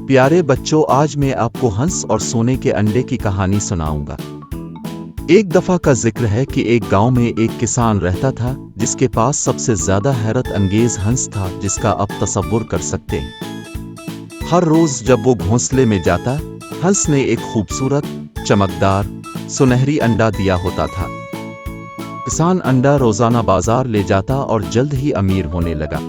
प्यारे बच्चों, आज मैं आपको हंस और सोने के अंडे की कहानी सुनाऊंगा। एक दफा का जिक्र है कि एक गांव में एक किसान रहता था जिसके पास सबसे ज्यादा हैरत अंगेज हंस था जिसका आप तसव्वुर कर सकते हैं। हर रोज जब वो घोंसले में जाता, हंस ने एक खूबसूरत, चमकदार, सुनहरी अंडा दिया होता था। किसान अंडा रोजाना बाजार ले जाता और जल्द ही अमीर होने लगा।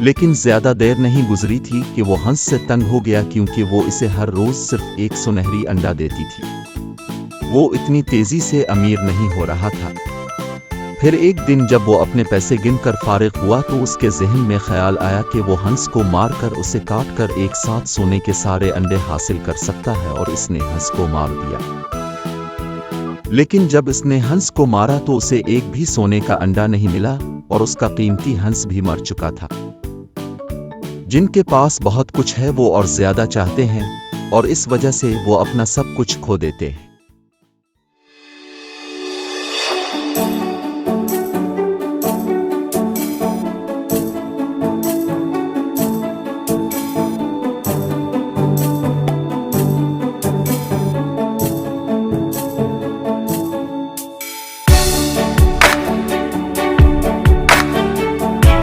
लेकिन ज्यादा देर नहीं गुजरी थी कि वो हंस से तंग हो गया, क्योंकि वो इसे हर रोज सिर्फ एक सुनहरी अंडा देती थी। वो इतनी तेजी से अमीर नहीं हो रहा था। फिर एक दिन जब वो अपने पैसे गिनकर फारिग हुआ तो उसके ज़हन में ख्याल आया कि वो हंस को मारकर उसे काटकर एक साथ सोने के सारे अंडे हासिल कर सकता है, और इसने हंस को मार दिया। लेकिन जब इसने हंस को मारा तो उसे एक भी सोने का अंडा नहीं मिला, और उसका कीमती हंस भी मर चुका था। जिनके पास बहुत कुछ है वो और ज्यादा चाहते हैं, और इस वजह से वो अपना सब कुछ खो देते हैं।